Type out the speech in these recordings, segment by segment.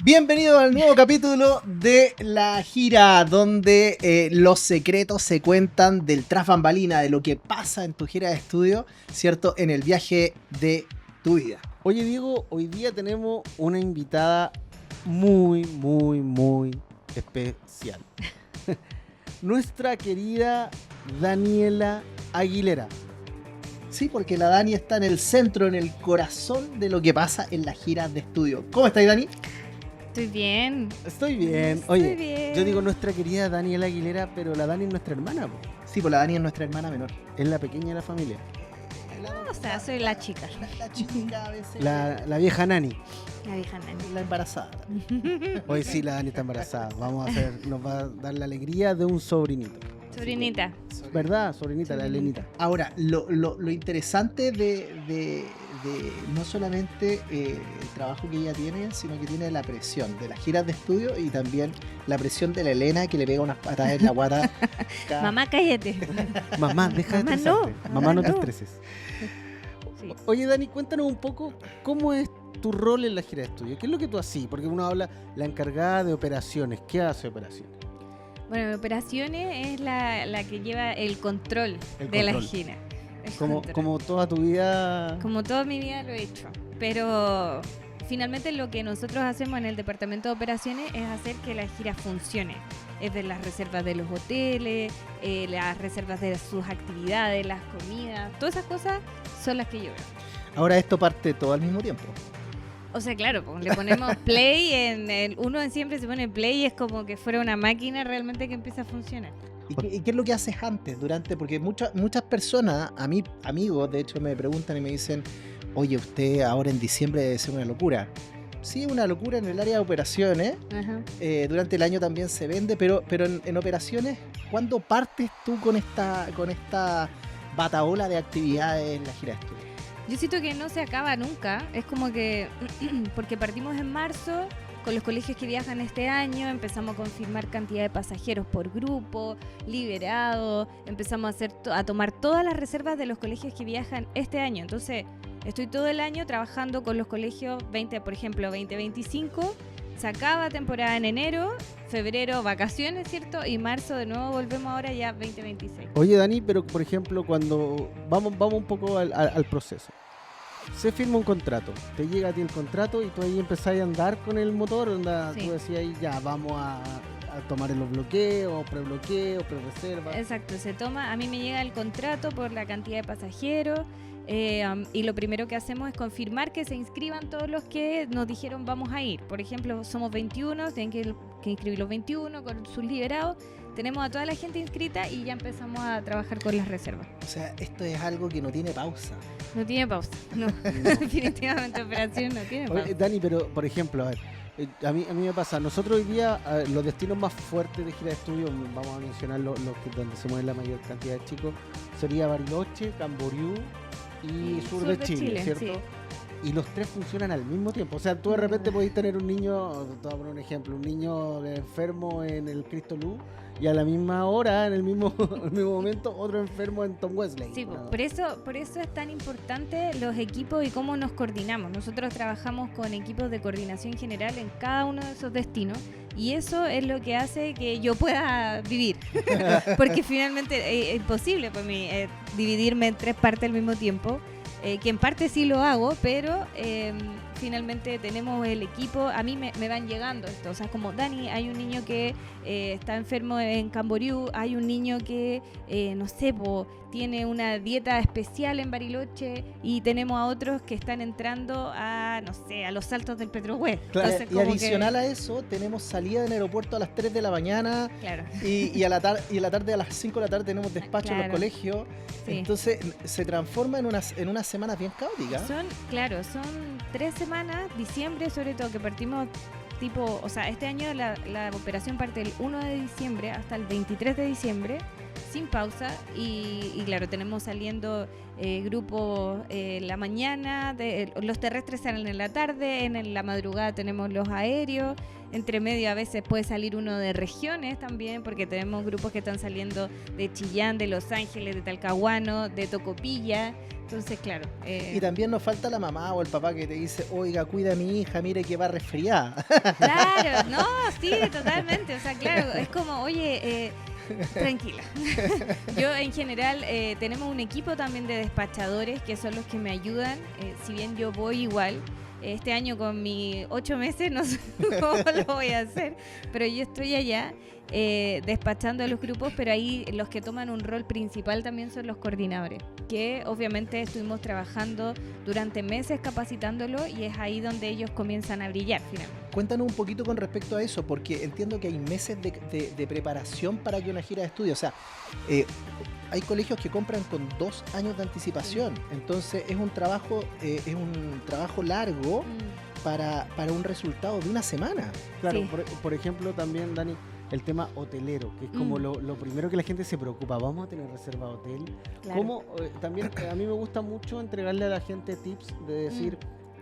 Bienvenido al nuevo capítulo de La Gira, donde los secretos se cuentan del tras bambalina, de lo que pasa en tu gira de estudio, ¿cierto? En el viaje de tu vida. Oye, Diego, hoy día tenemos una invitada muy especial. Nuestra querida Daniela Aguilera. Sí, porque la Dani está en el centro, en el corazón de lo que pasa en las giras de estudio. ¿Cómo estáis, Dani? Estoy bien. Estoy bien. Oye, yo digo nuestra querida Daniela Aguilera, pero la Dani es nuestra hermana, po. Sí, pues la Dani es nuestra hermana menor. Es la pequeña de la familia. O sea, soy la chica. La chica a veces. La vieja Nani. La vieja nani. La embarazada. Hoy sí, la Dani está embarazada. Nos va a dar la alegría de un sobrinito. Sobrinita. ¿Verdad? Sobrinita, la Elenita. Ahora, lo interesante de no solamente el trabajo que ella tiene, sino que tiene la presión de las giras de estudio y también la presión de la Elena que le pega unas patadas en la guata. Mamá, cállate. Mamá, deja de Mamá, estresarte. no. Mamá, no te No. estreses. Sí. Oye, Dani, cuéntanos un poco cómo es tu rol en la gira de estudio. ¿Qué es lo que tú haces? Porque uno habla la encargada de operaciones. ¿Qué hace operaciones? Bueno, operaciones es la que lleva el control El de la control. gira. El Como, control. como toda tu vida. Como toda mi vida lo he hecho. Pero finalmente lo que nosotros hacemos en el departamento de operaciones es hacer que la gira funcione. Es ver las reservas de los hoteles, las reservas de sus actividades, las comidas. Todas esas cosas son las que yo veo. Ahora esto parte todo al mismo tiempo. O sea, claro, pues, le ponemos play en el uno en siempre se pone play y es como que fuera una máquina realmente que empieza a funcionar. ¿Y qué es lo que haces antes, durante? Porque muchas personas, a mí, amigos, de hecho me preguntan y me dicen, oye, usted ahora en diciembre debe ser una locura. Sí, una locura en el área de operaciones. Ajá. Durante el año también se vende, pero en operaciones, ¿cuándo partes tú con esta bataola de actividades en la gira de estudio? Yo siento que no se acaba nunca. Es como que, porque partimos en marzo con los colegios que viajan este año, empezamos a confirmar cantidad de pasajeros por grupo, liberados, empezamos a tomar todas las reservas de los colegios que viajan este año. Entonces, estoy todo el año trabajando con los colegios 20, por ejemplo, 2025. Se acaba temporada en enero, febrero vacaciones, ¿cierto? Y marzo de nuevo volvemos ahora ya 2026. Oye, Dani, pero por ejemplo, cuando vamos un poco al proceso. Se firma un contrato, te llega a ti el contrato y tú ahí empezás a andar con el motor, onda, Sí. tú decías ahí ya vamos a tomar los bloqueos, pre-reservas. Exacto, a mí me llega el contrato por la cantidad de pasajeros y lo primero que hacemos es confirmar que se inscriban todos los que nos dijeron vamos a ir. Por ejemplo, somos 21, tienen que inscribir los 21 con sus liberados. Tenemos a toda la gente inscrita y ya empezamos a trabajar con las reservas. O sea, esto es algo que no tiene pausa. No tiene pausa, no. Definitivamente operación no tiene pausa. Oye, Dani, pero por ejemplo, a ver, a mí me pasa, nosotros hoy día los destinos más fuertes de gira de estudio, vamos a mencionar los que donde se mueve la mayor cantidad de chicos, sería Bariloche, Camboriú y sur de Chile, ¿cierto? sí. Y los tres funcionan al mismo tiempo. O sea, tú de repente podés tener un niño, te voy a poner un ejemplo, un niño enfermo en el Cristo Luz y a la misma hora, en el mismo momento, otro enfermo en Tom Wesley. Sí, ¿no? por eso es tan importante los equipos y cómo nos coordinamos. Nosotros trabajamos con equipos de coordinación general en cada uno de esos destinos y eso es lo que hace que yo pueda vivir. Porque finalmente es imposible para mí dividirme en tres partes al mismo tiempo. Que en parte sí lo hago, pero finalmente tenemos el equipo, a mí me van llegando esto, o sea, como Dani, hay un niño que está enfermo en Camboriú, hay un niño que, no sé, tiene una dieta especial en Bariloche y tenemos a otros que están entrando a, no sé, a los saltos del Petrohue. Claro, Entonces, y como adicional a eso, tenemos salida del aeropuerto a las 3 de la mañana Claro. y a la tarde a las 5 de la tarde tenemos despacho en los Claro. colegios. Sí. Entonces se transforma en unas semanas bien caóticas. Son 3 semanas, diciembre sobre todo, que partimos tipo, o sea, este año la operación parte del 1 de diciembre hasta el 23 de diciembre, sin pausa, y claro, tenemos saliendo grupos la mañana, los terrestres salen en la tarde, en la madrugada tenemos los aéreos, entre medio a veces puede salir uno de regiones también, porque tenemos grupos que están saliendo de Chillán, de Los Ángeles, de Talcahuano, de Tocopilla. Entonces, claro. Y también nos falta la mamá o el papá que te dice, oiga, cuida a mi hija, mire que va resfriada. Claro, no, sí, totalmente. O sea, claro, es como, oye, tranquila. Yo en general tenemos un equipo también de despachadores que son los que me ayudan. Si bien yo voy igual, este año con mis 8 meses no sé cómo lo voy a hacer, pero yo estoy allá despachando a los grupos, pero ahí los que toman un rol principal también son los coordinadores, que obviamente estuvimos trabajando durante meses capacitándolo y es ahí donde ellos comienzan a brillar finalmente. Cuéntanos un poquito con respecto a eso, porque entiendo que hay meses de preparación para que una gira de estudio, o sea, hay colegios que compran con 2 años de anticipación, entonces es un trabajo largo para un resultado de una semana. Claro, Sí. por ejemplo, también, Dani, el tema hotelero, que es como lo primero que la gente se preocupa. ¿Vamos a tener reserva de hotel? Claro. ¿Cómo? También a mí me gusta mucho entregarle a la gente tips de decir,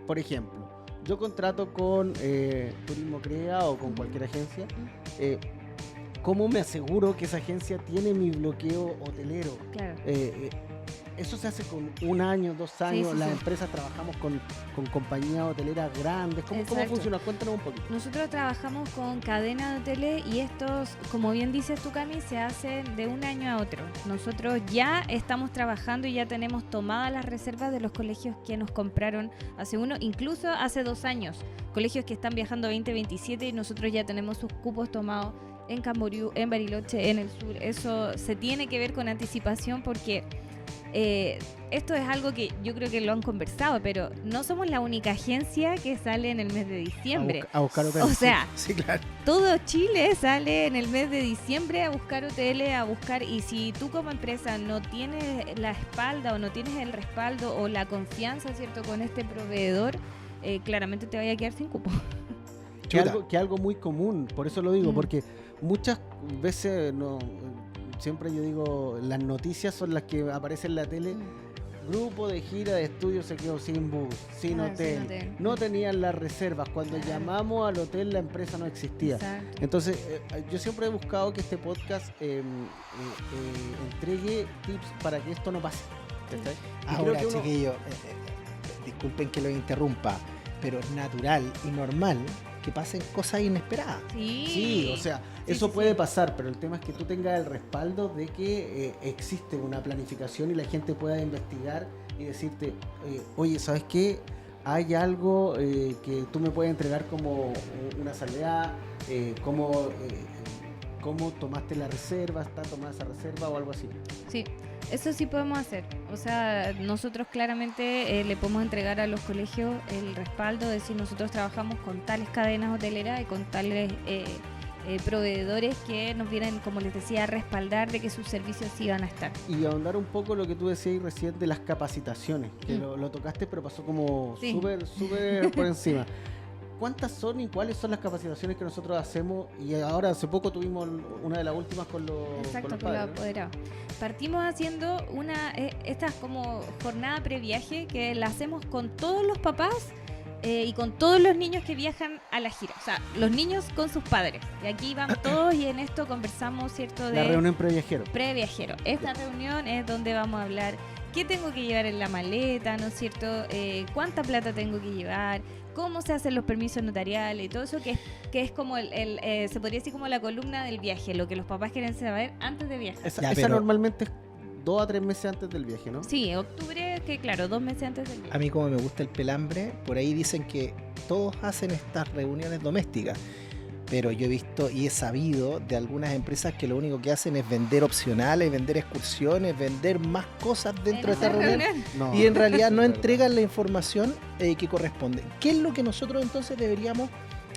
por ejemplo, yo contrato con Turismo Crea o con cualquier agencia. ¿Cómo me aseguro que esa agencia tiene mi bloqueo hotelero? Claro. Eso se hace con 1 año, 2 años. sí, Las sí. empresas trabajamos con compañías hoteleras grandes. ¿Cómo Exacto. funciona? Cuéntanos un poquito. Nosotros trabajamos con cadenas de hoteles y estos, como bien dices tú, Cami, se hacen de un año a otro. Nosotros ya estamos trabajando y ya tenemos tomadas las reservas de los colegios que nos compraron hace incluso hace 2 años. Colegios que están viajando 2027 y nosotros ya tenemos sus cupos tomados en Camboriú, en Bariloche, en el sur. Eso se tiene que ver con anticipación porque esto es algo que yo creo que lo han conversado, pero no somos la única agencia que sale en el mes de diciembre. A buscar hoteles. O sea, Sí, claro. todo Chile sale en el mes de diciembre a buscar hoteles, y si tú como empresa no tienes la espalda o no tienes el respaldo o la confianza, ¿cierto?, con este proveedor, claramente te vaya a quedar sin cupo. Que algo muy común, por eso lo digo, porque muchas veces siempre yo digo, las noticias son las que aparecen en la tele. Grupo de gira de estudio se quedó sin bus, sin hotel, no tenían las reservas. Cuando llamamos al hotel la empresa no existía. Exacto. Entonces yo siempre he buscado que este podcast entregue tips para que esto no pase. ¿Cachai? Y creo Ahora, que uno- chiquillos, disculpen que los interrumpa, pero es natural y normal que pasen cosas inesperadas. Sí, o sea, Sí, eso sí, puede sí. pasar, pero el tema es que tú tengas el respaldo de que existe una planificación y la gente pueda investigar y decirte, oye, ¿sabes qué? Hay algo que tú me puedes entregar como una salvedad, cómo tomaste la reserva, está tomada esa reserva o algo así. Sí, eso sí podemos hacer. O sea, nosotros claramente le podemos entregar a los colegios el respaldo, decir, nosotros trabajamos con tales cadenas hoteleras y con tales proveedores que nos vienen, como les decía, a respaldar de que sus servicios sí van a estar. Y ahondar un poco lo que tú decías recién de las capacitaciones, que lo tocaste pero pasó como Sí. súper por encima. ¿Cuántas son y cuáles son las capacitaciones que nosotros hacemos? Y ahora hace poco tuvimos una de las últimas con los Exacto, con con los padres, ¿no? apoderados. Partimos haciendo esta como jornada previaje que la hacemos con todos los papás y con todos los niños que viajan a la gira. O sea, los niños con sus padres. Y aquí van todos y en esto conversamos, ¿cierto? La reunión previajero. Previajero. Esta reunión es donde vamos a hablar qué tengo que llevar en la maleta, ¿no es cierto? Cuánta plata tengo que llevar, cómo se hacen los permisos notariales y todo eso que es como se podría decir como la columna del viaje, lo que los papás quieren saber antes de viajar. Esa Ya, pero- normalmente es 2 a 3 meses antes del viaje, ¿no? Sí, octubre, que claro, 2 meses antes del viaje. A mí como me gusta el pelambre, por ahí dicen que todos hacen estas reuniones domésticas, pero yo he visto y he sabido de algunas empresas que lo único que hacen es vender opcionales, vender excursiones, vender más cosas dentro de esta reunión. No, Y en realidad no es verdad. entregan la información que corresponde. ¿Qué es lo que nosotros entonces deberíamos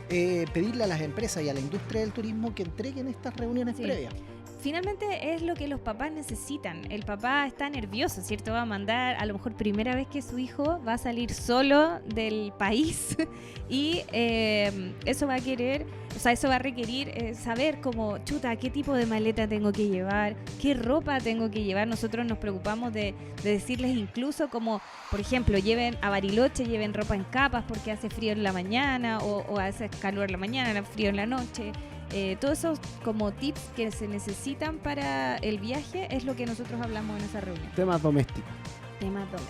pedirle a las empresas y a la industria del turismo que entreguen estas reuniones Sí. previas? finalmente es lo que los papás necesitan. El papá está nervioso, ¿cierto? Va a mandar, a lo mejor primera vez que su hijo va a salir solo del país y eso va a querer, o sea, eso va a requerir saber como, chuta, qué tipo de maleta tengo que llevar, qué ropa tengo que llevar. Nosotros nos preocupamos de decirles incluso como, por ejemplo, lleven a Bariloche, lleven ropa en capas porque hace frío en la mañana o hace calor en la mañana, frío en la noche. Todos esos como tips que se necesitan para el viaje es lo que nosotros hablamos en esa reunión. Temas domésticos.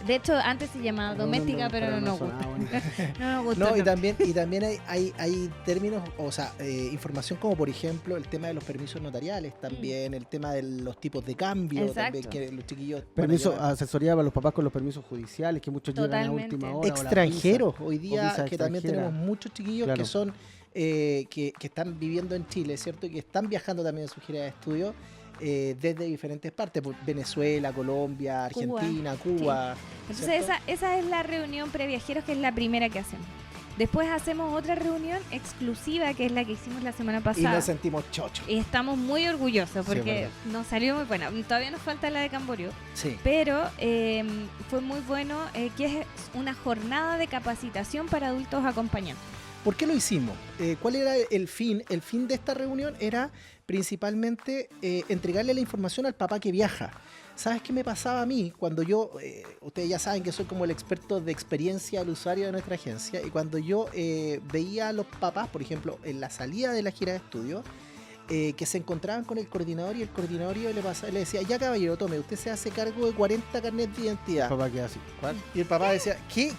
De hecho, antes se llamaba doméstica, pero no nos gusta. No nos gusta. No, y también hay términos, o sea, información como por ejemplo el tema de los permisos notariales, también el tema de los tipos de cambio, Exacto. también que los chiquillos... Permiso, asesoría para los papás con los permisos judiciales, que muchos llegan a última hora. Extranjeros, hoy día visa que también extranjera. tenemos muchos chiquillos Claro. que son... que están viviendo en Chile, ¿cierto? Y que están viajando también en su gira de estudio desde diferentes partes, por Venezuela, Colombia, Argentina, Cuba. Entonces esa es la reunión previajeros, que es la primera que hacemos. Después hacemos otra reunión exclusiva, que es la que hicimos la semana Y pasada. nos sentimos chochos. Y estamos muy orgullosos porque Sí, nos salió muy buena. Todavía nos falta la de Camboriú, Sí. pero fue muy bueno, que es una jornada de capacitación para adultos acompañantes. ¿Por qué lo hicimos? ¿Cuál era el fin? El fin de esta reunión era principalmente entregarle la información al papá que viaja. ¿Sabes qué me pasaba a mí? Cuando yo, ustedes ya saben que soy como el experto de experiencia del usuario de nuestra agencia, y cuando yo veía a los papás, por ejemplo, en la salida de la gira de estudio, que se encontraban con el coordinador y el coordinador le decía, ya caballero, tome, usted se hace cargo de 40 carnets de identidad. Papá queda así. ¿Cuál? Y el papá decía, ¿qué?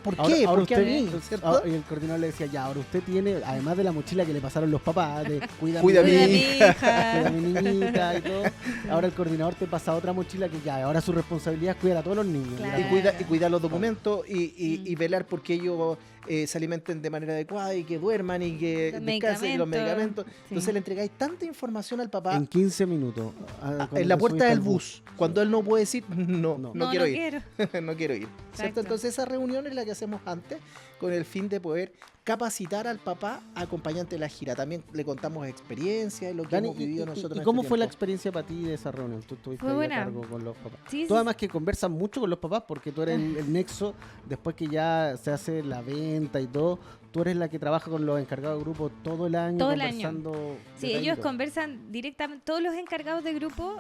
¿Por Ahora- qué? ahora ¿Por qué a usted- mí? ¿Cierto? ahora- y el coordinador le decía, ya, ahora usted tiene, además de la mochila que le pasaron los papás, de cuida Cuida a mi Cuida a mi hija. cuida a hija. mi niñita y todo, ahora el coordinador te pasa otra mochila que ya, ahora su responsabilidad es cuidar a todos los niños. Claro. Y cuidar los documentos y velar porque ellos se alimenten de manera adecuada y que duerman y que Los descansen, y los medicamentos. Sí. Entonces le entregáis tanta información al papá En 15 minutos. Cuando en la te puerta subiste del al bus, cuando él no puede decir, no quiero ir. No quiero ir. ¿Cierto? Exacto. Entonces esa reunión es la que hacemos antes con el fin de poder capacitar al papá acompañante de la gira. También le contamos experiencias, lo que Dani, hemos vivido nosotros. ¿y en cómo este fue la tiempo. experiencia para ti de esa reunión? Tú estuviste Fue ahí buena. a cargo con los papás. Sí, Tú sí, además que conversas mucho con los papás porque tú eres el nexo, después que ya se hace la venta y todo, tú eres la que trabaja con los encargados de grupo todo el año Todo el año. conversando. Sí, detallito. ellos conversan directamente, todos los encargados de grupo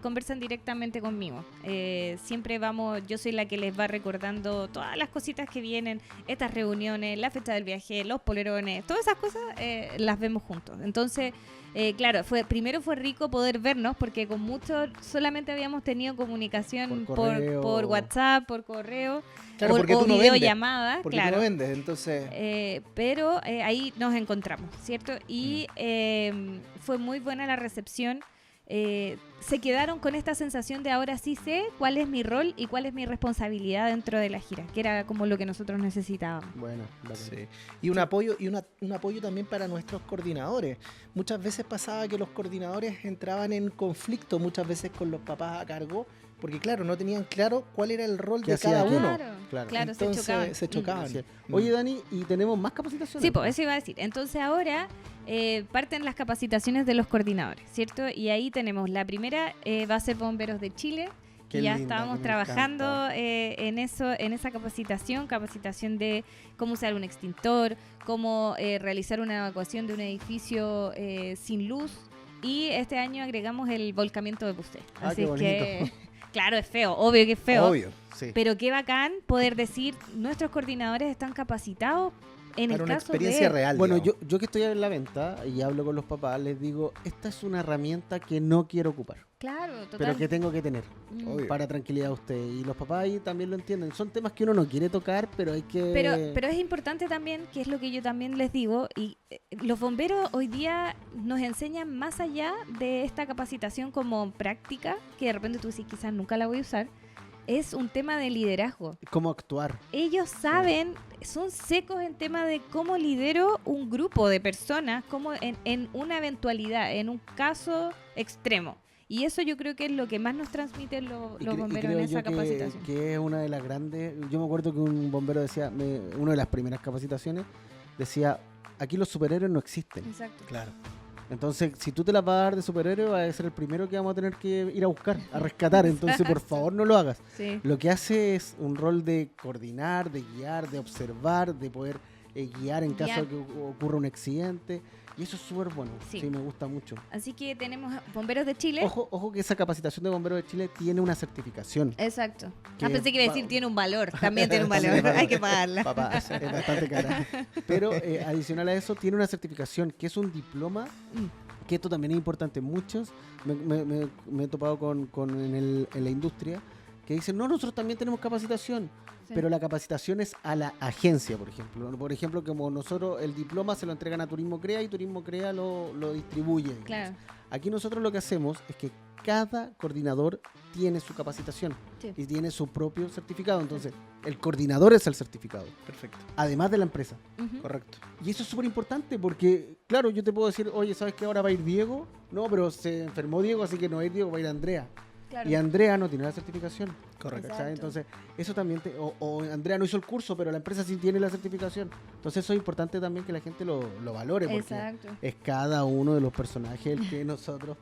conversan directamente conmigo. Siempre yo soy la que les va recordando todas las cositas que vienen, estas reuniones, la fecha del viaje, los polerones, todas esas cosas las vemos juntos. Entonces, claro, primero fue rico poder vernos porque con muchos solamente habíamos tenido comunicación Por correo. por WhatsApp, por correo Claro, porque o tú no vendes. videollamada. Porque claro. tú no vendes, entonces... Pero ahí nos encontramos, ¿cierto? Y fue muy buena la recepción. Se quedaron con esta sensación de ahora sí sé cuál es mi rol y cuál es mi responsabilidad dentro de la gira, que era como lo que nosotros necesitábamos. Bueno, bacán. Sí. Y un apoyo un apoyo también para nuestros coordinadores. Muchas veces pasaba que los coordinadores entraban en conflicto muchas veces con los papás a cargo, porque claro, no tenían claro cuál era el rol ¿Qué de hacía cada quién? uno. Claro. se Entonces, chocaban. se chocaban. Sí. Oye, Dani, ¿y tenemos más capacitaciones? Sí, pues eso iba a decir. Entonces ahora parten las capacitaciones de los coordinadores, ¿cierto? Y ahí tenemos la primera, va a ser Bomberos de Chile. Qué Ya linda, estábamos me trabajando encanta. en esa capacitación de cómo usar un extintor, cómo realizar una evacuación de un edificio sin luz, y este año agregamos el volcamiento de Pusté. Ah, Así qué es que, bonito. claro, es feo, obvio que es feo, Obvio. Sí. pero qué bacán poder decir, nuestros coordinadores están capacitados en Para el una caso experiencia de... real. Bueno, digamos. yo que estoy en la venta y hablo con los papás, les digo, esta es una herramienta que no quiero ocupar, Claro, total. pero que tengo que tener Mm. Obvio. para tranquilidad de usted. Y los papás ahí también lo entienden. Son temas que uno no quiere tocar, pero hay que... Pero es importante también, que es lo que yo también les digo, y los bomberos hoy día nos enseñan más allá de esta capacitación como práctica, que de repente tú dices quizás nunca la voy a usar, es un tema de liderazgo. cómo actuar. Ellos saben, son secos en tema de cómo lidero un grupo de personas, como en una eventualidad, en un caso extremo. Y eso yo creo que es lo que más nos transmiten los bomberos en esa capacitación. Que es una de las grandes... Yo me acuerdo que un bombero decía, una de las primeras capacitaciones, decía, aquí los superhéroes no existen. Exacto. Claro. Entonces, si tú te las vas a dar de superhéroe, vas a ser el primero que vamos a tener que ir a buscar, a rescatar. Entonces, por favor, no lo hagas. Sí. Lo que hace es un rol de coordinar, de guiar, de observar, de poder guiar en caso de que ocurra un accidente. Y eso es súper bueno. Sí. Sí, me gusta mucho. Así que tenemos Bomberos de Chile. Ojo que esa capacitación de bomberos de Chile tiene una certificación. Exacto. Que Pensé que iba a decir tiene un valor. También tiene un valor. También Hay que pagarla. Papá. Es bastante cara. Pero adicional a eso, tiene una certificación que es un diploma, que esto también es importante. Muchos me he topado en la industria que dicen, no, nosotros también tenemos capacitación. Sí. Pero la capacitación es a la agencia, por ejemplo. Por ejemplo, como nosotros el diploma se lo entregan a Turismo Crea y Turismo Crea lo distribuye. Digamos. Claro. Aquí nosotros lo que hacemos es que cada coordinador tiene su capacitación Sí. y tiene su propio certificado. Entonces, el coordinador es el certificado, Perfecto. además de la empresa. Ujú. Correcto. Y eso es súper importante porque, claro, yo te puedo decir, oye, ¿sabes qué ahora va a ir Diego? No, pero se enfermó Diego, así que no va a ir Diego, va a ir Andrea. Claro. Y Andrea no tiene la certificación. Correcto. ¿Cachai? Exacto. Entonces, eso también, o Andrea no hizo el curso, pero la empresa sí tiene la certificación. Entonces, eso es importante también que la gente lo valore, porque Exacto. es cada uno de los personajes el que nosotros...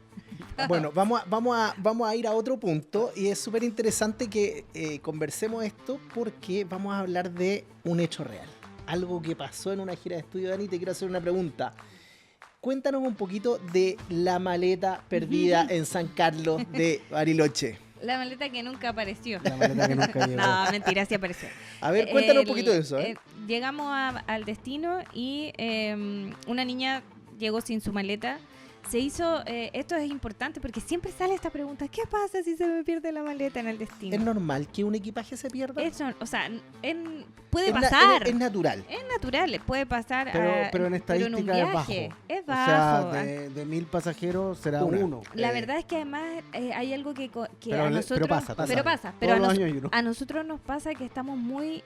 Bueno, vamos a ir a otro punto y es súper interesante que conversemos esto porque vamos a hablar de un hecho real. Algo que pasó en una gira de estudio. Dani, te quiero hacer una pregunta. Cuéntanos un poquito de la maleta perdida en San Carlos de Bariloche. La maleta que nunca apareció. La maleta que nunca llegó. No, mentira, sí apareció. A ver, cuéntanos un poquito de eso. Llegamos al destino y una niña llegó sin su maleta. Se hizo, esto es importante porque siempre sale esta pregunta, ¿qué pasa si se me pierde la maleta en el destino? ¿Es normal que un equipaje se pierda? Eso, o sea, puede Es pasar. es natural. Es natural, puede pasar. Pero en estadística un es bajo. viaje. Es O bajo. sea, de 1000 pasajeros será uno. La verdad es que además hay algo que Pero a nosotros... pasa. Pero Todos a, los años hay uno. a nosotros nos pasa que estamos muy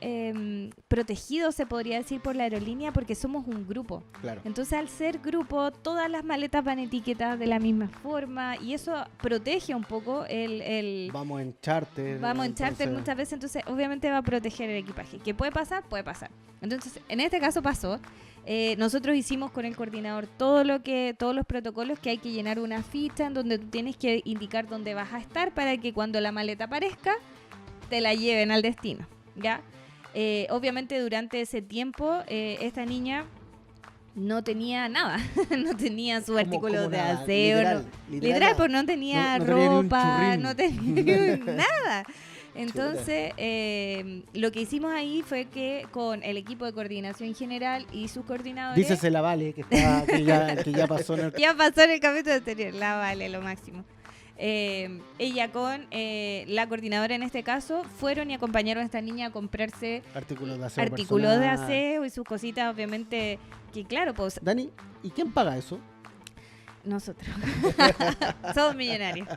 protegidos, se podría decir, por la aerolínea porque somos un grupo. Claro. Entonces, al ser grupo, todas las maletas van etiquetadas de la misma forma y eso protege un poco el Vamos en charter. vamos en charter entonces- muchas veces, entonces obviamente va a proteger el equipaje. ¿Qué puede pasar? Puede pasar. Entonces, en este caso pasó. Nosotros hicimos con el coordinador todos los protocolos que hay que llenar una ficha en donde tú tienes que indicar dónde vas a estar para que cuando la maleta aparezca te la lleven al destino, ¿ya? Obviamente durante ese tiempo esta niña no tenía nada, no tenía su artículo de nada? aseo, literal, pues no tenía No tenía ni un ropa, churrín. no tenía nada. Entonces, lo que hicimos ahí fue que con el equipo de coordinación general y sus coordinadores... Dícese la Vale, que ya pasó en el... Ya pasó en el capítulo anterior, la vale, lo máximo. Ella con la coordinadora en este caso fueron y acompañaron a esta niña a comprarse Artículos de aseo artículos de personal. aseo y sus cositas, obviamente, que claro, pues Dani, ¿y quién paga eso? nosotros somos millonarios.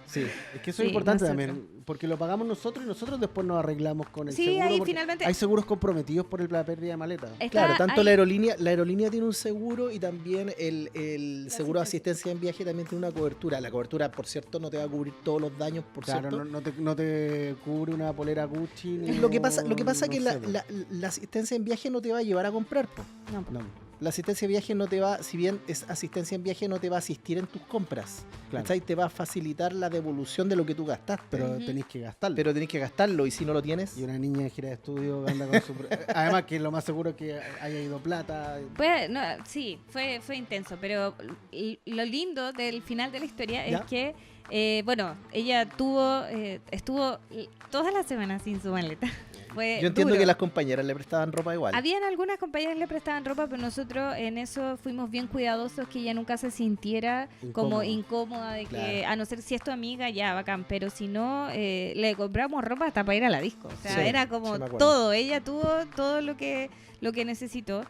Sí, es que eso Sí, es importante nosotros. también, porque lo pagamos nosotros y nosotros después nos arreglamos con el Sí, seguro. ahí porque finalmente- hay seguros comprometidos por la pérdida de maleta. Está Claro, tanto ahí- la aerolínea tiene un seguro y también el seguro de asistencia en viaje también tiene una cobertura. La cobertura, por cierto, no te va a cubrir todos los daños, por Claro, cierto. no te cubre una polera Gucci. Ni Lo que pasa es que no sé, la asistencia en viaje no te va a llevar a comprar, po. No, no, La asistencia en viaje no te va, si bien es asistencia en viaje, no te va a asistir en tus compras. claro, ¿Cachai? Te va a facilitar la devolución de lo que tú gastaste. pero Ujú. tenéis que gastarlo. Pero tenés que gastarlo y si no lo tienes, Y una niña en gira de estudio anda con su... Además que lo más seguro es que haya ido plata. Pues, no, sí, fue intenso, pero lo lindo del final de la historia ¿Ya? es que, bueno, ella estuvo todas las semanas sin su maleta. Fue yo entiendo duro. que las compañeras le prestaban ropa igual. Habían algunas compañeras que le prestaban ropa, pero nosotros en eso fuimos bien cuidadosos que ella nunca se sintiera como incómoda de que, Claro. a no ser si es tu amiga, ya, bacán, pero si no, le compramos ropa hasta para ir a la disco. O sea, Sí, era como sí me acuerdo. todo, ella tuvo todo lo que necesitó.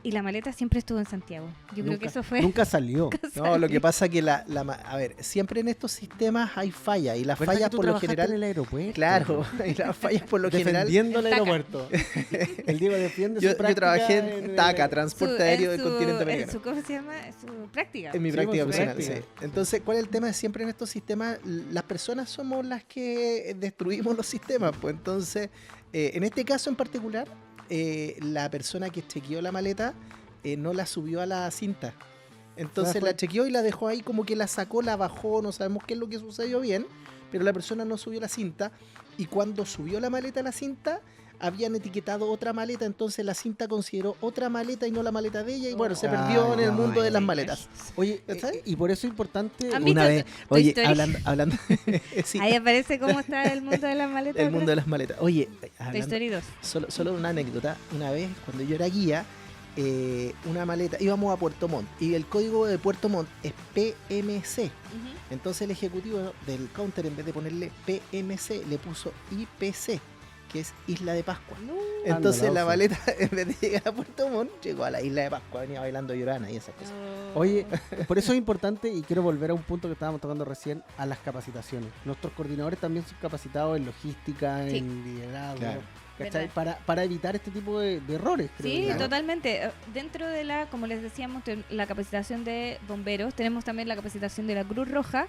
Y la maleta siempre estuvo en Santiago. Yo creo que eso fue... Nunca salió. No, lo que pasa es que a ver, siempre en estos sistemas hay fallas y las ¿Verdad fallas que tú por lo trabajaste general, en el aeropuerto? claro, y las fallas por lo general. Defendiendo el Taca. aeropuerto. El Diego defiende Yo su práctica trabajé en el- TACA, transporte aéreo del continente en americano. ¿Cómo se llama? Su práctica. En mi Sí, práctica pues, su profesional, práctica. sí. Entonces, ¿cuál es el tema? Siempre en estos sistemas, las personas somos las que destruimos los sistemas. Pues entonces, en este caso en particular, la persona que chequeó la maleta no la subió a la cinta. Entonces fue- la chequeó y la dejó ahí, como que la sacó, la bajó, no sabemos qué es lo que sucedió bien, pero la persona no subió la cinta, y cuando subió la maleta a la cinta, habían etiquetado otra maleta, entonces la cinta consideró otra maleta y no la maleta de ella, y bueno, se perdió en el Ay, mundo de las ay, maletas. Oye, ¿Cachai? y por eso es importante... ¿Han visto Una vez, Toy oye, Story? hablando sí, Ahí aparece cómo está el mundo de las maletas. el mundo de las maletas. Oye, Toy hablando, Story 2. solo una anécdota. Una vez, cuando yo era guía, una maleta, íbamos a Puerto Montt, y el código de Puerto Montt es PMC. Entonces el ejecutivo del counter, en vez de ponerle PMC, le puso IPC, que es Isla de Pascua. Entonces Ándala, la sí. maleta, en vez de llegar a Puerto Montt, llegó a la Isla de Pascua, venía bailando Llorana y esas cosas. Oye, por eso es importante, y quiero volver a un punto que estábamos tocando recién, a las capacitaciones. Nuestros coordinadores también son capacitados en logística, Sí. en liderazgo, Claro. ¿cachai? Verdad. Para evitar este tipo de errores, creo Sí, yo, ¿no? totalmente. Dentro de la, como les decíamos, la capacitación de bomberos, tenemos también la capacitación de la Cruz Roja,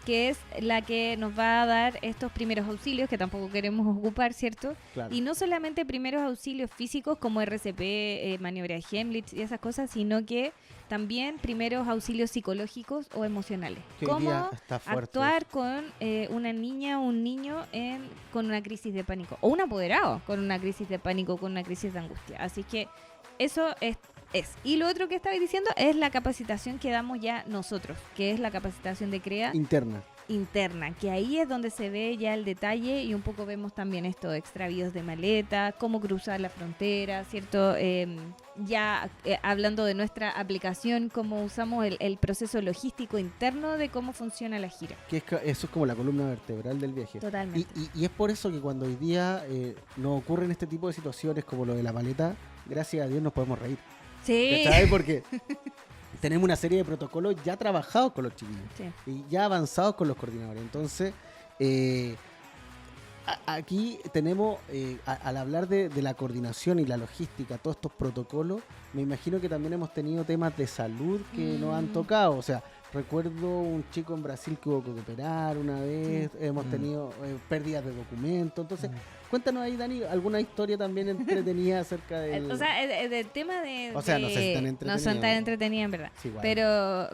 que es la que nos va a dar estos primeros auxilios, que tampoco queremos ocupar, ¿cierto? Claro. Y no solamente primeros auxilios físicos como RCP, maniobra de Heimlich y esas cosas, sino que también primeros auxilios psicológicos o emocionales. Que hoy día Cómo está fuerte actuar con una niña o un niño con una crisis de pánico, o un apoderado con una crisis de pánico, con una crisis de angustia. Así que eso es. Y lo otro que estaba diciendo es la capacitación que damos ya nosotros, que es la capacitación de CREA interna. interna, que ahí es donde se ve ya el detalle, y un poco vemos también esto de extravíos de maleta, cómo cruzar la frontera, ¿cierto? Hablando de nuestra aplicación, cómo usamos el proceso logístico interno de cómo funciona la gira. Que eso es como la columna vertebral del viaje. Totalmente. Y es por eso que cuando hoy día nos ocurren este tipo de situaciones como lo de la maleta, gracias a Dios nos podemos reír. Sí. ¿Cachai? Porque tenemos una serie de protocolos ya trabajados con los chiquillos Sí. y ya avanzados con los coordinadores. Entonces, aquí tenemos, al hablar de la coordinación y la logística, todos estos protocolos, me imagino que también hemos tenido temas de salud que nos han tocado. O sea, recuerdo un chico en Brasil que hubo que operar una vez, hemos tenido pérdidas de documentos. Entonces, cuéntanos ahí, Dani, alguna historia también entretenida acerca del... O sea, del tema de... O sea, no sé si tan No entretenido. son tan entretenidas, en verdad. Sí, igual.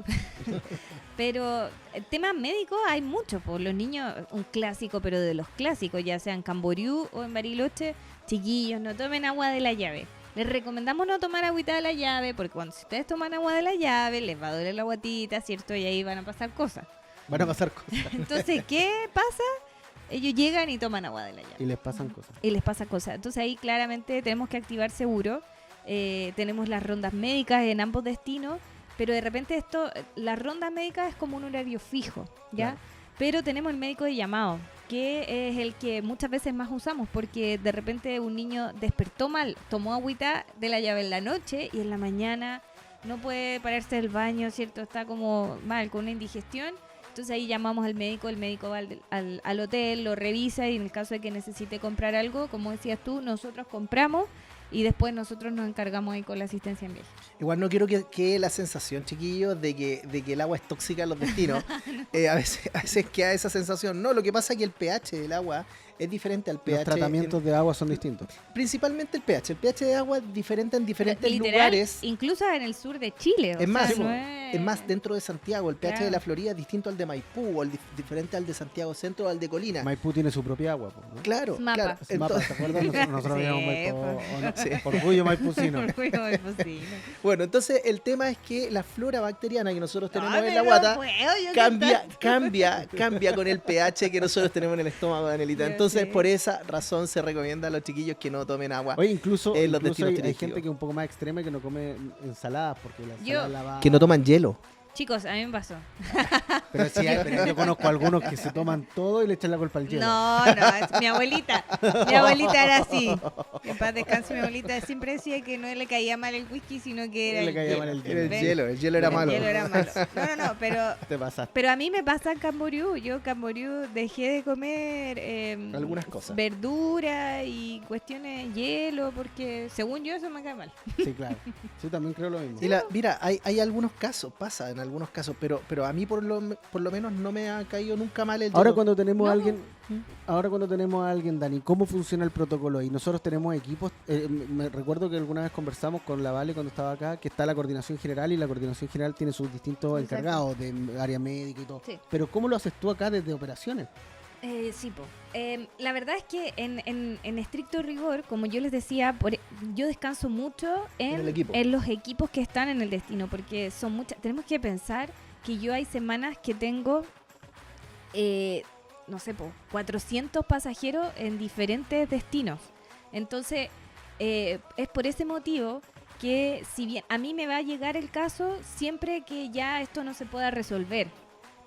Pero temas médicos hay muchos. Por los niños, un clásico, pero de los clásicos, ya sea en Camboriú o en Bariloche, chiquillos, no tomen agua de la llave. Les recomendamos no tomar agüita de la llave, porque cuando si ustedes toman agua de la llave, les va a doler la guatita, ¿cierto? Y ahí van a pasar cosas. Van a pasar cosas Entonces, ¿qué pasa? Ellos llegan y toman agua de la llave. y les pasan cosas. Y les pasa cosas. Entonces ahí claramente tenemos que activar seguro. Tenemos las rondas médicas en ambos destinos, pero de repente las rondas médicas es como un horario fijo, ¿ya? Claro. Pero tenemos el médico de llamado, que es el que muchas veces más usamos, porque de repente un niño despertó mal, tomó agüita de la llave en la noche y en la mañana no puede pararse del baño, ¿cierto? Está como mal, con una indigestión. Entonces ahí llamamos al médico, el médico va al hotel, lo revisa, y en el caso de que necesite comprar algo, como decías tú, nosotros compramos y después nosotros nos encargamos ahí con la asistencia en viaje. Igual no quiero que quede la sensación, chiquillos, de que el agua es tóxica en los destinos. A veces queda esa sensación. No, lo que pasa es que el pH del agua es diferente al pH. Los tratamientos de agua son distintos. Principalmente el pH. El pH de agua es diferente en diferentes Literal, lugares. incluso en el sur de Chile. Es más, es más, dentro de Santiago, el pH Claro. de la Florida es distinto al de Maipú, o diferente al de Santiago Centro o al de Colina. Maipú tiene su propia agua, pues, ¿no? Claro, Mapa. claro. Es mapa, Entonces- ¿te acuerdas? Nosotros Sí, habíamos Maipú, pues. ¿o no? Sí. Orgullo maipucino. Orgullo maipocino. bueno, entonces el tema es que la flora bacteriana que nosotros tenemos Ay, en la pero guata puedo yo cambia con el pH que nosotros tenemos en el estómago, Danielita. Yo Entonces, sé. por esa razón se recomienda a los chiquillos que no tomen agua. Oye, incluso, En los incluso destinos hay turísticos. gente que es un poco más extrema y que no come ensaladas porque la Yo- ensalada la va... Que no toman hielo. Chicos, a mí me pasó. Pero sí, pero yo conozco algunos que se toman todo y le echan la culpa al hielo. No, es mi abuelita. Mi abuelita era así. Que en paz descanse, mi abuelita siempre decía que no le caía mal el whisky, sino que era Le el caía hielo. mal el Era el ¿Ven? hielo, el hielo era El malo. hielo era malo. No, pero Te pasaste. Pero a mí me pasa en Camboriú. Yo en Camboriú dejé de comer Algunas cosas. verdura y cuestiones hielo, porque según yo eso me cae mal. Sí, claro. Sí, también creo lo mismo. Mira, hay algunos casos, pasa en algunos casos, pero a mí por lo menos no me ha caído nunca mal el Ahora yodo. cuando tenemos a No. alguien, Dani, ¿cómo funciona el protocolo ahí? Nosotros tenemos equipos, me recuerdo que alguna vez conversamos con la Vale cuando estaba acá, que está la coordinación general y la coordinación general tiene sus distintos Exacto. encargados de área médica y todo. Sí. Pero ¿cómo lo haces tú acá desde operaciones? Sí, po. La verdad es que en estricto rigor, como yo les decía, yo descanso mucho En el equipo. en los equipos que están en el destino, porque son muchas. Tenemos que pensar que yo hay semanas que tengo, no sé, 400 pasajeros en diferentes destinos. Entonces, es por ese motivo que si bien a mí me va a llegar el caso siempre que ya esto no se pueda resolver.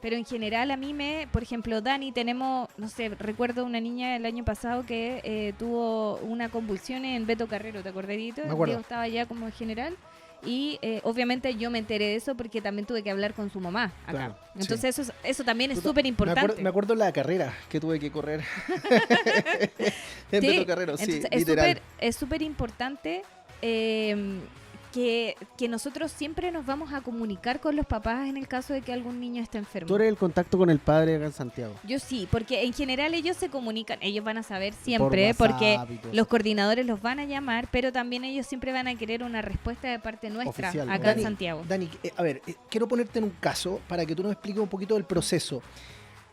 Pero en general a mí por ejemplo, Dani, tenemos, no sé, recuerdo una niña el año pasado que tuvo una convulsión en Beto Carrero, ¿te acordás, Dieguito? Me acuerdo. Diego estaba allá como general y obviamente yo me enteré de eso porque también tuve que hablar con su mamá acá. Claro, Entonces eso también es Puta, súper importante. Me acuerdo la carrera que tuve que correr en Sí, Beto Carrero, sí, entonces literal. es súper importante que nosotros siempre nos vamos a comunicar con los papás en el caso de que algún niño esté enfermo. Tú eres el contacto con el padre acá en Santiago. Yo sí, porque en general ellos se comunican, ellos van a saber siempre, Por porque WhatsApp y todo los eso. coordinadores los van a llamar, pero también ellos siempre van a querer una respuesta de parte nuestra Oficial, ¿no? acá en Santiago. Dani, a ver, quiero ponerte en un caso para que tú nos expliques un poquito del proceso.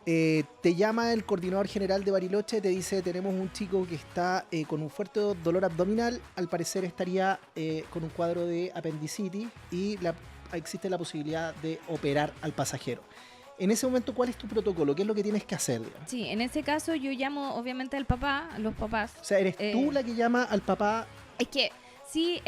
Te llama el coordinador general de Bariloche, te dice, tenemos un chico que está con un fuerte dolor abdominal, al parecer estaría con un cuadro de apendicitis y existe la posibilidad de operar al pasajero. En ese momento, ¿cuál es tu protocolo? ¿Qué es lo que tienes que hacer, digamos? Sí, en ese caso yo llamo obviamente al papá, a los papás. O sea, ¿eres tú la que llama al papá? Es que sí,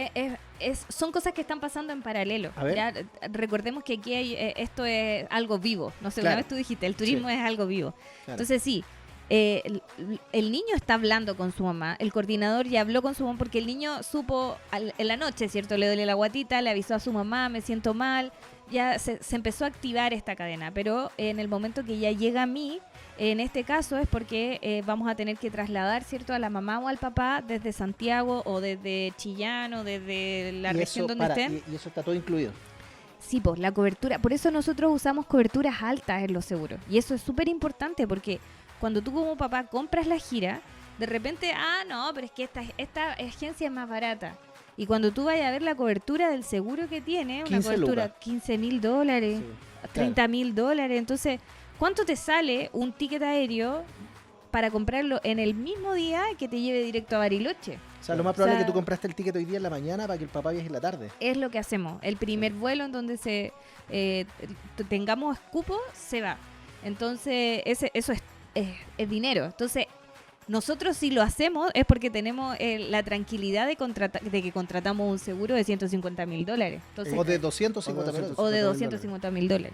son cosas que están pasando en paralelo. A ver. Ya, recordemos que aquí hay, esto es algo vivo. No sé, Claro. una vez tú dijiste, el turismo es algo vivo. Claro. Entonces sí, el niño está hablando con su mamá, el coordinador ya habló con su mamá porque el niño supo en la noche, ¿cierto? Le duele la guatita, le avisó a su mamá, me siento mal, ya se empezó a activar esta cadena, pero en el momento que ya llega a mí, en este caso es porque vamos a tener que trasladar, ¿cierto?, a la mamá o al papá desde Santiago o desde Chillán o desde la Y región eso, donde estén. y eso está todo incluido. Sí, pues la cobertura. Por eso nosotros usamos coberturas altas en los seguros. Y eso es súper importante porque cuando tú como papá compras la gira, de repente, no, pero es que esta agencia es más barata. Y cuando tú vayas a ver la cobertura del seguro que tiene, una 15 cobertura lucas. $15,000, Sí, $30,000. Entonces, ¿cuánto te sale un ticket aéreo para comprarlo en el mismo día que te lleve directo a Bariloche? O sea, lo más probable O sea, es que tú compraste el ticket hoy día en la mañana para que el papá viaje en la tarde. Es lo que hacemos. El primer vuelo en donde tengamos cupo, se va. Entonces, eso es dinero. Entonces, nosotros si lo hacemos es porque tenemos la tranquilidad de que contratamos un seguro de $150,000. Entonces, O de 250 minutos. o de $250,000.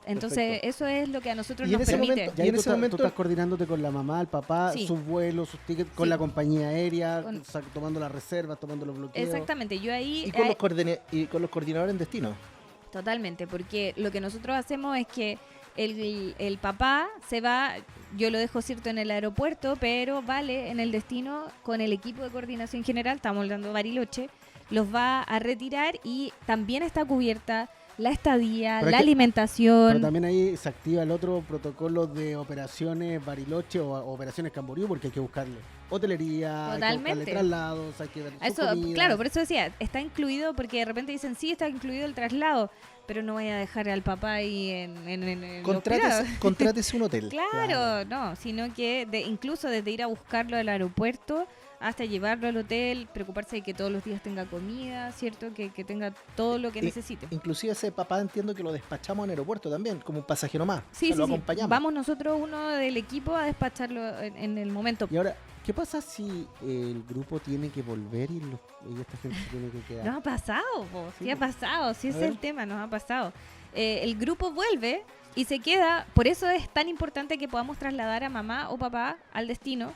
Entonces, Perfecto. eso es lo que a nosotros Y en nos ese permite. momento- Y ahí en tú, ese tú momento- estás coordinándote con la mamá, el papá, Sí. sus vuelos, sus tickets, con Sí. la compañía aérea, Con- tomando las reservas, tomando los bloqueos. Exactamente, yo ahí... Y con los coordinadores en destino. Totalmente, porque lo que nosotros hacemos es que el papá se va, yo lo dejo cierto en el aeropuerto, pero Vale en el destino con el equipo de coordinación general, estamos hablando de Bariloche, los va a retirar y también está cubierta la estadía, Pero es la que- alimentación. Pero también ahí se activa el otro protocolo de operaciones Bariloche o operaciones Camboriú, porque hay que buscarle hotelería, hay que Totalmente. buscarle traslados, hay que ver sus Eso, comidas. claro, por eso decía, está incluido porque de repente dicen, sí, está incluido el traslado, pero no voy a dejar al papá ahí en el hospedado. Contrátese un hotel. Claro, no, sino que incluso desde ir a buscarlo al aeropuerto hasta llevarlo al hotel, preocuparse de que todos los días tenga comida, ¿cierto? Que tenga todo lo que Y- necesite. Inclusive ese papá entiendo que lo despachamos en aeropuerto también, como un pasajero más. Sí, O sea, sí, lo sí. acompañamos. Vamos nosotros, uno del equipo, a despacharlo en el momento. Y ahora, ¿qué pasa si el grupo tiene que volver y esta gente se tiene que quedar? Nos ha pasado, po, sí, Sí, ha pasado, sí, A ese es ver. el tema, nos ha pasado. El grupo vuelve y se queda, por eso es tan importante que podamos trasladar a mamá o papá al destino,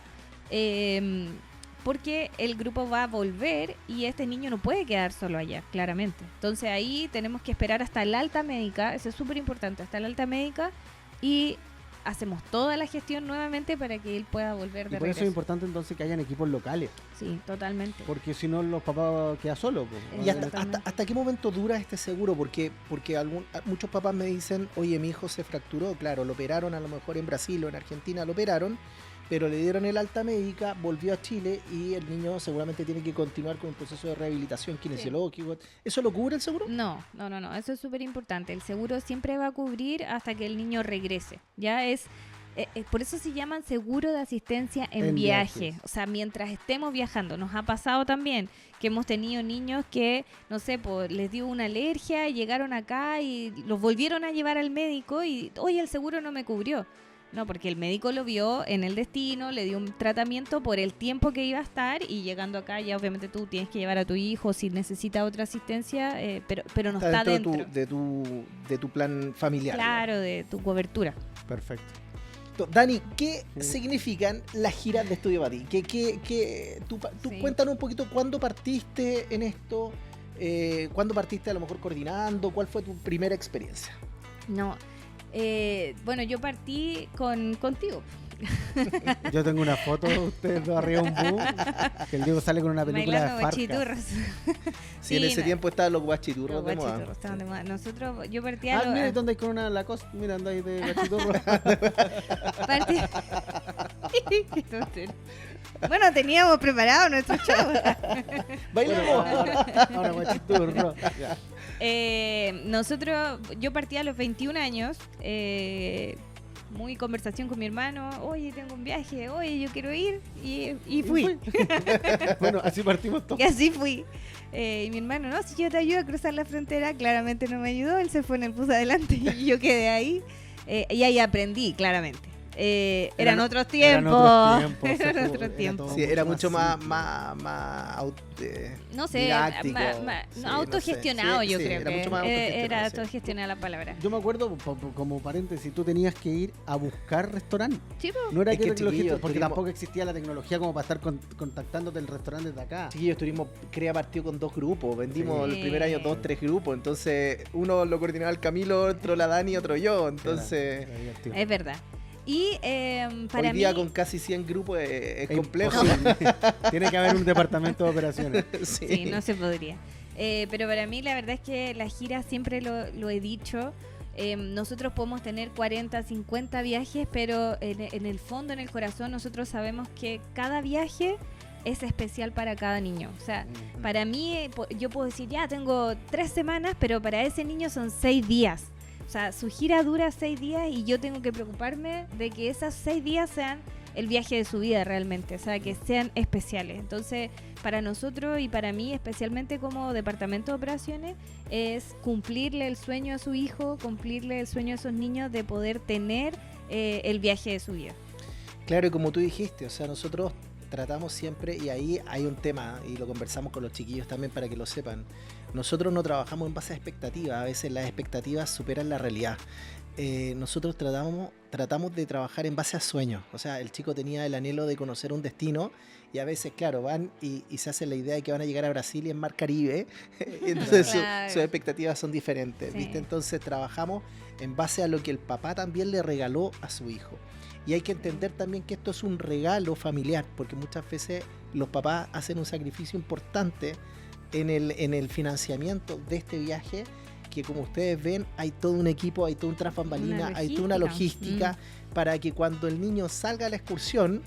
porque el grupo va a volver y este niño no puede quedar solo allá, claramente. Entonces ahí tenemos que esperar hasta el alta médica, eso es súper importante, hasta el alta médica y hacemos toda la gestión nuevamente para que él pueda volver Y de por eso regreso. es importante entonces que hayan equipos locales, Sí, totalmente. porque si no los papás quedan solos. ¿Y hasta qué momento dura este seguro? Porque muchos papás me dicen, oye, mi hijo se fracturó, claro, lo operaron a lo mejor en Brasil o en Argentina, lo operaron, pero le dieron el alta médica, volvió a Chile y el niño seguramente tiene que continuar con un proceso de rehabilitación kinesiológico. ¿Eso lo cubre el seguro? No, eso es súper importante. El seguro siempre va a cubrir hasta que el niño regrese. Ya es... por eso se llaman seguro de asistencia en viaje. viajes. O sea, mientras estemos viajando. Nos ha pasado también que hemos tenido niños que, no sé, pues, les dio una alergia y llegaron acá y los volvieron a llevar al médico y, oye, el seguro no me cubrió. No, porque el médico lo vio en el destino, le dio un tratamiento por el tiempo que iba a estar y llegando acá ya obviamente tú tienes que llevar a tu hijo si necesita otra asistencia, pero no está dentro. De tu plan familiar. Claro, de tu cobertura. Perfecto. Dani, ¿qué Sí. significan las giras de estudio para ti? Tú Sí. cuéntanos un poquito cuándo partiste en esto, cuándo partiste a lo mejor coordinando, cuál fue tu primera experiencia. No, bueno, yo partí contigo. Yo tengo una foto de ustedes dos arriba de un bus, que el Diego sale con una película Bailando de Farca. guachiturros. Si en ese no, tiempo estaban los guachiturros los de moda. guachiturros estaban de moda. Nosotros, yo partí a Mira, ¿dónde hay con una Lacoste? Mira, anda ahí de guachiturro. partí. Qué tontera. Bueno, teníamos preparado nuestro show. Bailamos. Ahora guachiturro. Ya. Yo partí a los 21 años, muy conversación con mi hermano, oye, tengo un viaje, oye, yo quiero ir, y fui. Bueno, así partimos todos. Y así fui. Y mi hermano, no, si yo te ayudo a cruzar la frontera, claramente no me ayudó, él se fue en el bus adelante y yo quedé ahí. Y ahí aprendí, claramente. Eran otros tiempos. Eran otros tiempos. Sí, era mucho más No sé, didáctico. sí, Sí, autogestionado, no sé. yo Sí, creo era que mucho más autogestionado, era sí. autogestionada la palabra. Yo me acuerdo, como paréntesis, tú tenías que ir a buscar restaurantes. Sí, po. No era Es que, chiquillos, porque tuvimos- tampoco existía la tecnología como para estar contactándote el restaurante desde acá. Chiquillos, tuvimos crea partido con 2 grupos. Vendimos Sí. el primer año 2, 3 grupos. Entonces, uno lo coordinaba el Camilo, otro la Dani, otro yo. Entonces, Era divertido. Es verdad. Y para hoy día mí, con casi 100 grupos es Es complejo. imposible. Tiene que haber un departamento de operaciones. Sí. sí, no se podría. Pero para mí la verdad es que la gira siempre lo he dicho. Nosotros podemos tener 40, 50 viajes, pero en el fondo, en el corazón, nosotros sabemos que cada viaje es especial para cada niño. O sea, para mí, yo puedo decir, ya tengo 3 semanas, pero para ese niño son 6 días. O sea, su gira dura 6 días y yo tengo que preocuparme de que esos 6 días sean el viaje de su vida realmente, o sea, que sean especiales. Entonces, para nosotros y para mí, especialmente como departamento de operaciones, es cumplirle el sueño a su hijo, cumplirle el sueño a esos niños de poder tener el viaje de su vida. Claro, y como tú dijiste, o sea, nosotros tratamos siempre, y ahí hay un tema, y lo conversamos con los chiquillos también para que lo sepan. Nosotros no trabajamos en base a expectativas, a veces las expectativas superan la realidad. Nosotros tratamos de trabajar en base a sueños. O sea, el chico tenía el anhelo de conocer un destino y a veces, claro, van y se hacen la idea de que van a llegar a Brasil y en Mar Caribe. Entonces Claro. sus expectativas son diferentes, Sí. ¿viste? Entonces trabajamos en base a lo que el papá también le regaló a su hijo. Y hay que entender también que esto es un regalo familiar, porque muchas veces los papás hacen un sacrificio importante en el financiamiento de este viaje, que como ustedes ven, hay todo un equipo, hay todo un tras bambalina, hay toda una logística para que cuando el niño salga a la excursión,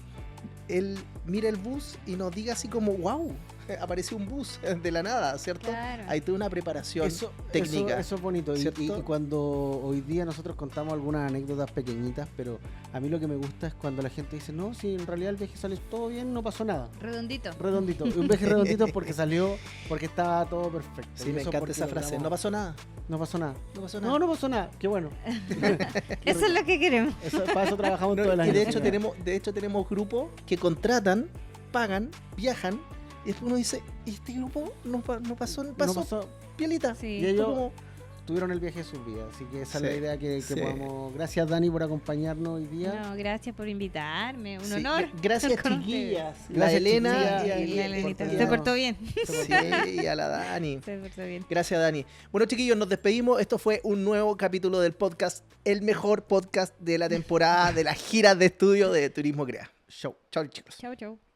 él mire el bus y nos diga así como, wow, apareció un bus de la nada, ¿cierto? Claro. Hay toda una preparación Eso, técnica. eso es bonito. ¿cierto? Y cuando hoy día nosotros contamos algunas anécdotas pequeñitas, pero a mí lo que me gusta es cuando la gente dice, no, si en realidad el viaje salió todo bien, no pasó nada. Redondito. Redondito. Un viaje redondito porque salió, porque estaba todo perfecto. Sí, Y me eso encanta porque esa frase. logramos- No pasó nada. No pasó nada. No pasó nada. No, no pasó nada. Qué bueno. Eso es lo que queremos. Para eso trabajamos No, todo el y año. de hecho tenemos grupos que contratan, pagan, viajan, y después uno dice, ¿y este grupo no pasó No pasó. pielita? Sí. Y ellos- Como, tuvieron el viaje de sus vidas. Así que esa Sí, es la idea que sí. podamos. Gracias, Dani, por acompañarnos hoy día. No, gracias por invitarme. Un Sí, honor. Gracias, estar con chiquillas. ustedes. La Gracias, Elena chiquillas. Y la Elenita. por- Se portó bien. Sí, y a la Dani. Se portó bien. Gracias, Dani. Bueno, chiquillos, nos despedimos. Esto fue un nuevo capítulo del podcast, el mejor podcast de la temporada de las giras de estudio de Turismo Crea. Show. Chao, chicos. Chau, chau.